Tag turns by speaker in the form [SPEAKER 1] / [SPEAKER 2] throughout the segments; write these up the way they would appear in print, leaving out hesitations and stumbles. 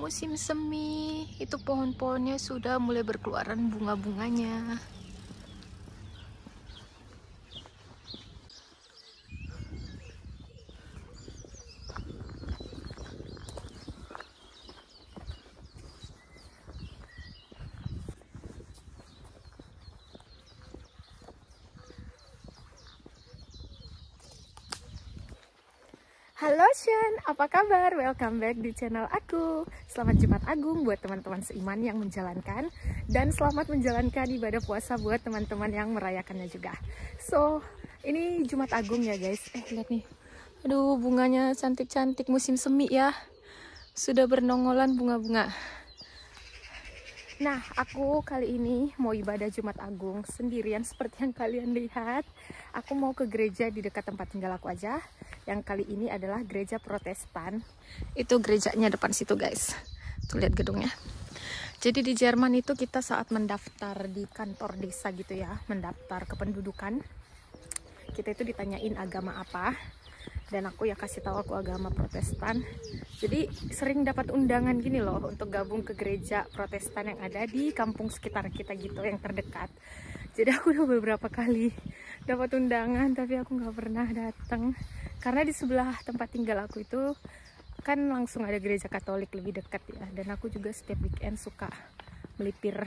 [SPEAKER 1] musim semi. Itu pohon-pohonnya sudah mulai berkeluaran bunga-bunganya. Halo Shen, apa kabar? Welcome back di channel aku. Selamat Jumat Agung buat teman-teman seiman yang menjalankan, dan selamat menjalankan ibadah puasa buat teman-teman yang merayakannya juga. So, ini Jumat Agung ya guys. Lihat nih. Aduh, bunganya cantik-cantik, musim semi ya. Sudah bernonggolan bunga-bunga. Nah, aku kali ini mau ibadah Jumat Agung sendirian seperti yang kalian lihat. Aku mau ke gereja di dekat tempat tinggal aku aja. Yang kali ini adalah gereja Protestan. Itu gerejanya depan situ guys. Tuh lihat gedungnya. Jadi di Jerman itu kita saat mendaftar di kantor desa gitu ya, mendaftar kependudukan, kita itu ditanyain agama apa. Dan aku ya kasih tahu aku agama Protestan. Jadi sering dapat undangan gini loh untuk gabung ke gereja Protestan yang ada di kampung sekitar kita gitu, yang terdekat. Jadi aku udah beberapa kali dapat undangan tapi aku nggak pernah datang karena di sebelah tempat tinggal aku itu kan langsung ada gereja Katolik lebih dekat ya. Dan aku juga setiap weekend suka melipir.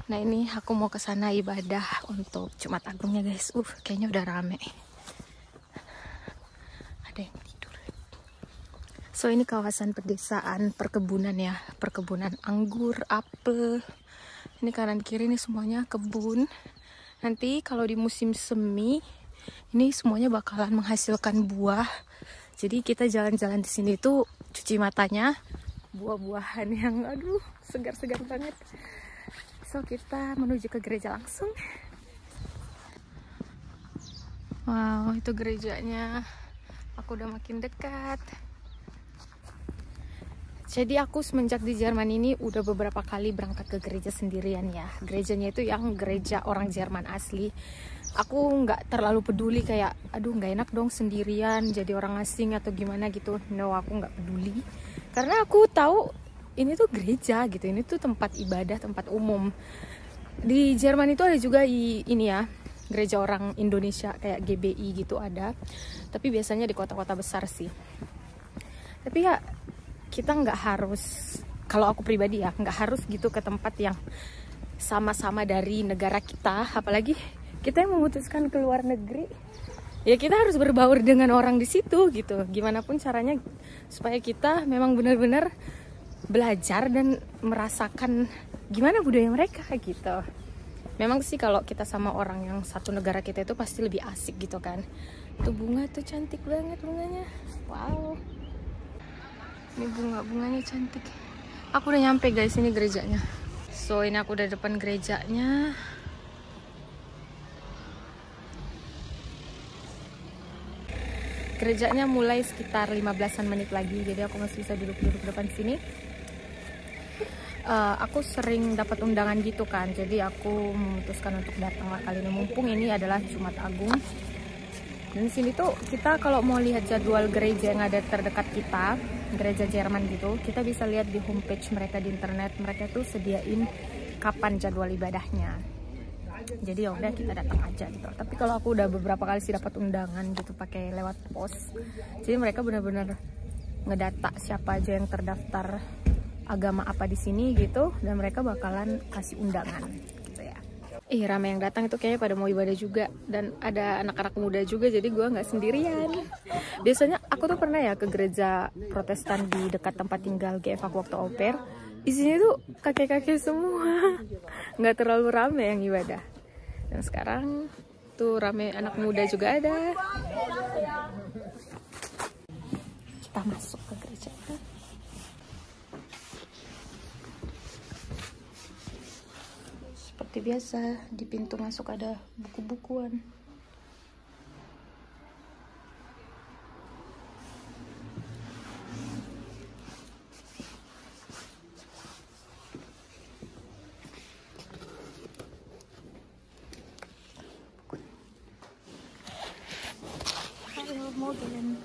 [SPEAKER 1] Nah ini aku mau ke sana ibadah untuk Jumat Agungnya guys. Kayaknya udah rame. Ada yang tidur. So ini kawasan pedesaan perkebunan ya, perkebunan anggur, apel. Ini kanan kiri nih semuanya kebun. Nanti kalau di musim semi ini semuanya bakalan menghasilkan buah. Jadi kita jalan-jalan di sini tuh cuci matanya buah-buahan yang aduh segar-segar banget. So kita menuju ke gereja langsung. Wow, itu gerejanya. Aku udah makin dekat. Jadi aku semenjak di Jerman ini udah beberapa kali berangkat ke gereja sendirian ya. Gerejanya itu yang gereja orang Jerman asli. Aku nggak terlalu peduli kayak, aduh nggak enak dong sendirian jadi orang asing atau gimana gitu. No, aku nggak peduli. Karena aku tahu ini tuh gereja gitu, ini tuh tempat ibadah, tempat umum. Di Jerman itu ada juga ini ya, gereja orang Indonesia kayak GBI gitu ada. Tapi biasanya di kota-kota besar sih. Tapi ya kita nggak harus, kalau aku pribadi ya, nggak harus gitu ke tempat yang sama-sama dari negara kita. Apalagi kita yang memutuskan ke luar negeri, ya kita harus berbaur dengan orang di situ gitu. Gimana pun caranya supaya kita memang benar-benar belajar dan merasakan gimana budaya mereka gitu. Memang sih kalau kita sama orang yang satu negara kita itu pasti lebih asik gitu kan. Tuh bunga tuh cantik banget bunganya. Wow. Ini bunga-bunganya cantik. Aku udah nyampe guys, ini gerejanya. So ini aku udah depan gerejanya. Gerejanya mulai sekitar 15-an menit lagi. Jadi aku masih bisa duduk-duduk depan sini. Aku sering dapat undangan gitu kan. Jadi aku memutuskan untuk datang lah kali ini. Mumpung ini adalah Jumat Agung. Dan di sini tuh kita kalau mau lihat jadwal gereja yang ada terdekat kita, gereja Jerman gitu, kita bisa lihat di homepage mereka di internet. Mereka tuh sediain kapan jadwal ibadahnya. Jadi ya udah kita datang aja gitu. Tapi kalau aku udah beberapa kali sih dapat undangan gitu pakai lewat pos. Jadi mereka benar-benar ngedata siapa aja yang terdaftar agama apa di sini gitu, dan mereka bakalan kasih undangan. Rame yang datang itu kayaknya pada mau ibadah juga. Dan ada anak-anak muda juga, jadi gue nggak sendirian. Biasanya aku tuh pernah ya ke gereja Protestan di dekat tempat tinggal GF aku waktu au pair. Isinya tuh kakek-kakek semua. Nggak terlalu rame yang ibadah. Dan sekarang tuh rame anak muda juga ada. Kita masuk ke gereja. Seperti biasa, di pintu masuk ada buku-bukuan. Halo, Morgan.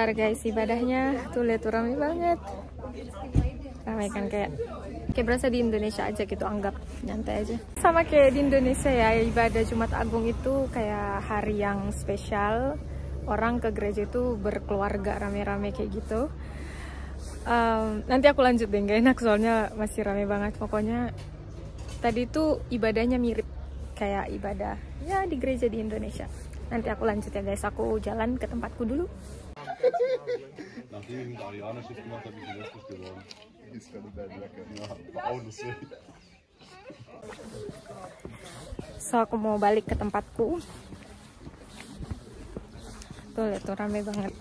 [SPEAKER 1] kelar guys ibadahnya. Tuh lihat tuh rame banget. Ramai kan, kayak berasa di Indonesia aja gitu, anggap nyantai aja. Sama kayak di Indonesia ya, ibadah Jumat Agung itu kayak hari yang spesial. Orang ke gereja itu berkeluarga rame-rame kayak gitu. Nanti aku lanjut deh, gak enak soalnya masih rame banget. Pokoknya tadi itu ibadahnya mirip kayak ibadah ya di gereja di Indonesia. Nanti aku lanjut ya guys, aku jalan ke tempatku dulu.
[SPEAKER 2] Nachdem ich mit Ariana Schiff gemacht habe, bin ich letztes geworden. Ist gerade bad lecker. Ja, Autos.
[SPEAKER 1] So aku mau balik ke tempatku. Tuh lihat tuh rame banget.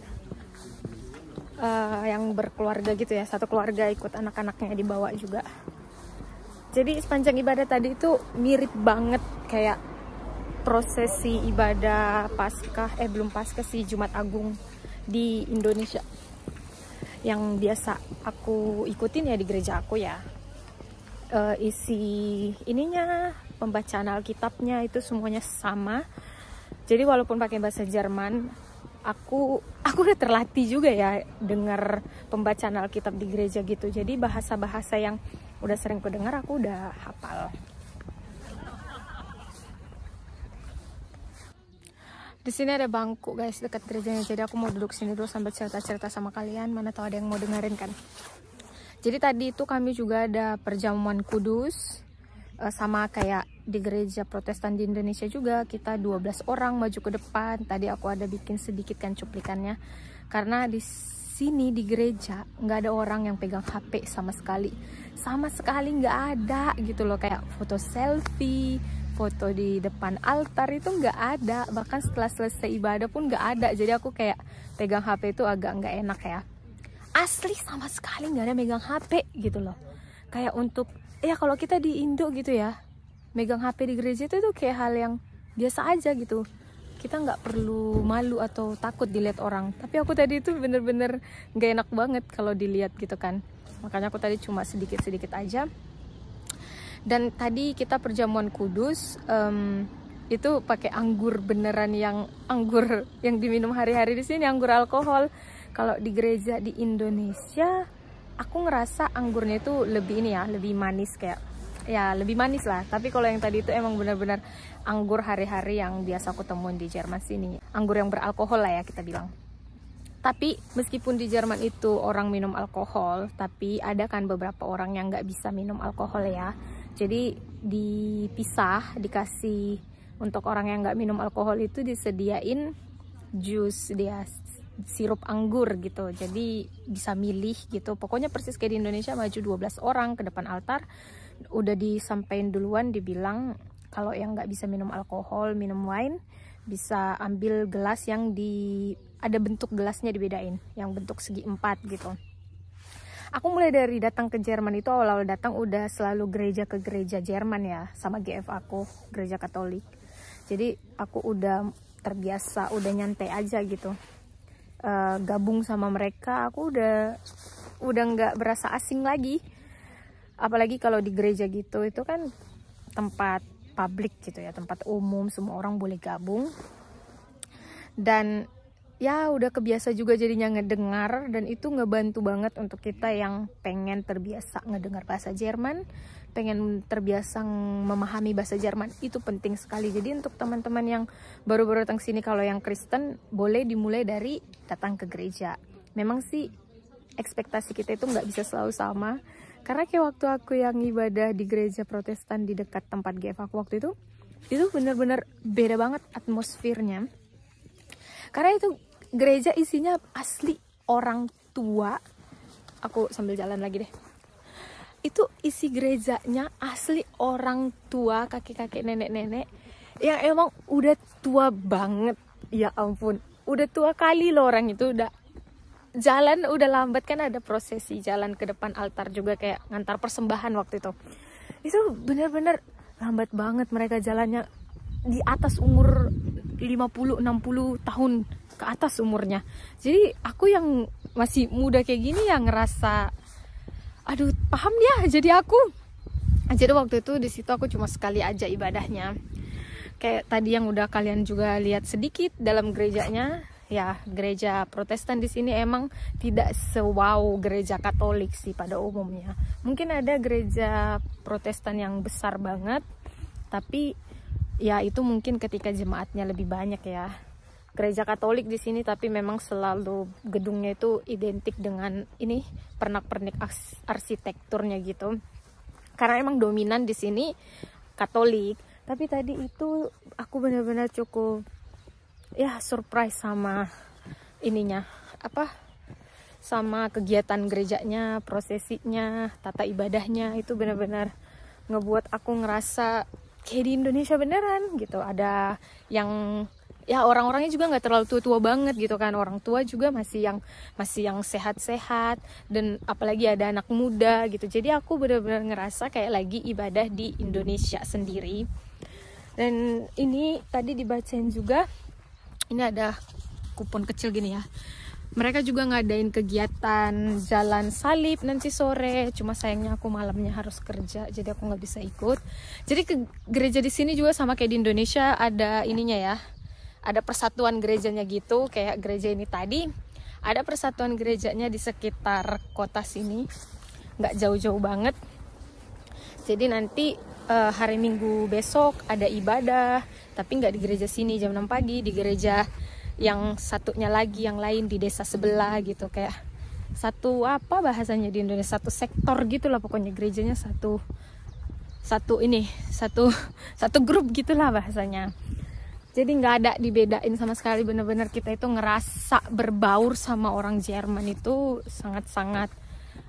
[SPEAKER 1] Yang berkeluarga gitu ya, satu keluarga ikut anak-anaknya dibawa juga. Jadi sepanjang ibadah tadi itu mirip banget kayak prosesi ibadah Paskah, belum Paskah sih, Jumat Agung di Indonesia yang biasa aku ikutin ya di gereja aku ya. Isi ininya, pembacaan Alkitabnya itu semuanya sama. Jadi walaupun pakai bahasa Jerman, aku udah terlatih juga ya dengar pembacaan Alkitab di gereja gitu. Jadi bahasa-bahasa yang udah sering ku dengar aku udah hafal. Di sini ada bangku guys dekat gerejanya, jadi aku mau duduk sini dulu sambil cerita-cerita sama kalian. Mana tahu ada yang mau dengerin kan. Jadi tadi itu kami juga ada perjamuan kudus, sama kayak di gereja Protestan di Indonesia juga. Kita 12 orang maju ke depan. Tadi aku ada bikin sedikit kan cuplikannya, karena di sini di gereja nggak ada orang yang pegang HP sama sekali nggak ada gitu loh. Kayak foto selfie, foto di depan altar itu nggak ada, bahkan setelah selesai ibadah pun nggak ada. Jadi aku kayak pegang HP itu agak nggak enak ya. Asli sama sekali nggak ada megang HP gitu loh. Kayak untuk ya kalau kita di Indo gitu ya, megang HP di gereja itu tuh kayak hal yang biasa aja gitu. Kita nggak perlu malu atau takut dilihat orang. Tapi aku tadi itu bener-bener nggak enak banget kalau dilihat gitu kan. Makanya aku tadi cuma sedikit-sedikit aja. Dan tadi kita perjamuan kudus itu pakai anggur beneran, yang anggur yang diminum hari-hari di sini, anggur alkohol. Kalau di gereja di Indonesia, aku ngerasa anggurnya itu lebih ini ya, lebih manis, kayak ya lebih manis lah. Tapi kalau yang tadi itu emang benar-benar anggur hari-hari yang biasa aku temuin di Jerman sini, anggur yang beralkohol lah ya kita bilang. Tapi meskipun di Jerman itu orang minum alkohol, tapi ada kan beberapa orang yang nggak bisa minum alkohol ya. Jadi dipisah, dikasih untuk orang yang nggak minum alkohol itu disediain jus, dia sirup anggur gitu. Jadi bisa milih gitu. Pokoknya persis kayak di Indonesia, maju 12 orang ke depan altar. Udah disampaikan duluan, dibilang kalau yang nggak bisa minum alkohol, minum wine, bisa ambil gelas yang ada bentuk gelasnya dibedain, yang bentuk segi 4 gitu. Aku mulai dari datang ke Jerman itu, awal-awal datang udah selalu gereja ke gereja Jerman ya, sama GF aku, gereja Katolik. Jadi aku udah terbiasa, udah nyantai aja gitu. Gabung sama mereka, aku udah nggak berasa asing lagi. Apalagi kalau di gereja gitu, itu kan tempat publik gitu ya, tempat umum, semua orang boleh gabung. Dan ya udah kebiasa juga jadinya ngedengar, dan itu ngebantu banget untuk kita yang pengen terbiasa ngedengar bahasa Jerman, pengen terbiasa memahami bahasa Jerman. Itu penting sekali. Jadi untuk teman-teman yang baru-baru datang sini, kalau yang Kristen boleh dimulai dari datang ke gereja. Memang sih ekspektasi kita itu nggak bisa selalu sama, karena kayak waktu aku yang ibadah di gereja Protestan di dekat tempat GF aku waktu itu bener-bener beda banget atmosfernya. Karena itu gereja isinya asli orang tua. Aku sambil jalan lagi deh. Itu isi gerejanya asli orang tua, kakek-kakek, nenek-nenek yang emang udah tua banget. Ya ampun, udah tua kali loh orang itu. Udah jalan udah lambat kan, ada prosesi jalan ke depan altar juga kayak ngantar persembahan waktu itu. Itu bener-bener lambat banget mereka jalannya, di atas umur 50-60 tahun ke atas umurnya. Jadi aku yang masih muda kayak gini ya ngerasa aduh paham dia. Jadi waktu itu di situ aku cuma sekali aja ibadahnya. Kayak tadi yang udah kalian juga lihat sedikit dalam gerejanya, ya gereja Protestan di sini emang tidak sewow gereja Katolik sih pada umumnya. Mungkin ada gereja Protestan yang besar banget, tapi ya itu mungkin ketika jemaatnya lebih banyak ya. Gereja Katolik di sini tapi memang selalu gedungnya itu identik dengan ini pernak-pernik arsitekturnya gitu. Karena emang dominan di sini Katolik. Tapi tadi itu aku benar-benar cukup ya surprise sama ininya, sama kegiatan gerejanya, prosesinya, tata ibadahnya. Itu benar-benar ngebuat aku ngerasa kayak di Indonesia beneran gitu. Ada yang ya orang-orangnya juga nggak terlalu tua-tua banget gitu kan, orang tua juga masih yang sehat-sehat, dan apalagi ada anak muda gitu. Jadi aku benar-benar ngerasa kayak lagi ibadah di Indonesia sendiri. Dan ini tadi dibacain juga, ini ada kupon kecil gini ya. Mereka juga ngadain kegiatan jalan salib nanti sore. Cuma sayangnya aku malamnya harus kerja, jadi aku nggak bisa ikut. Jadi ke gereja di sini juga sama kayak di Indonesia, ada ininya ya. Ada persatuan gerejanya gitu, kayak gereja ini tadi. Ada persatuan gerejanya di sekitar kota sini, nggak jauh-jauh banget. Jadi nanti hari Minggu besok ada ibadah, tapi nggak di gereja sini jam 6 pagi, di gereja yang satunya lagi, yang lain di desa sebelah gitu. Kayak satu apa bahasanya di Indonesia, satu sektor gitulah pokoknya, gerejanya satu grup gitulah bahasanya. Jadi nggak ada dibedain sama sekali, bener-bener kita itu ngerasa berbaur sama orang Jerman. Itu sangat-sangat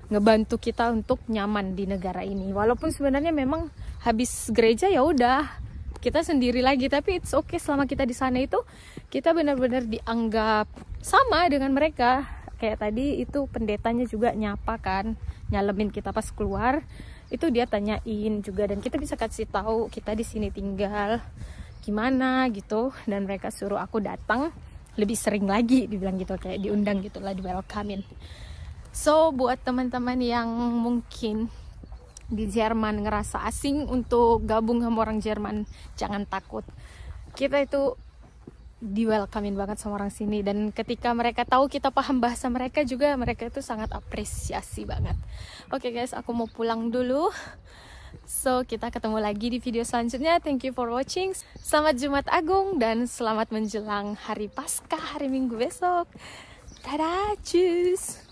[SPEAKER 1] ngebantu kita untuk nyaman di negara ini. Walaupun sebenarnya memang habis gereja ya udah kita sendiri lagi, tapi it's okay. Selama kita di sana itu kita benar-benar dianggap sama dengan mereka. Kayak tadi itu pendetanya juga nyapa kan, nyalemin kita pas keluar, itu dia tanyain juga, dan kita bisa kasih tahu kita di sini tinggal gimana gitu, dan mereka suruh aku datang lebih sering lagi, dibilang gitu, kayak diundang gitulah, di welcomein. So buat teman-teman yang mungkin di Jerman ngerasa asing untuk gabung sama orang Jerman, jangan takut. Kita itu di welcomein banget sama orang sini, dan ketika mereka tahu kita paham bahasa mereka juga, mereka itu sangat apresiasi banget. Oke guys, aku mau pulang dulu. So kita ketemu lagi di video selanjutnya. Thank you for watching. Selamat Jumat Agung dan selamat menjelang hari Paskah, hari Minggu besok. Dadah, tschüss.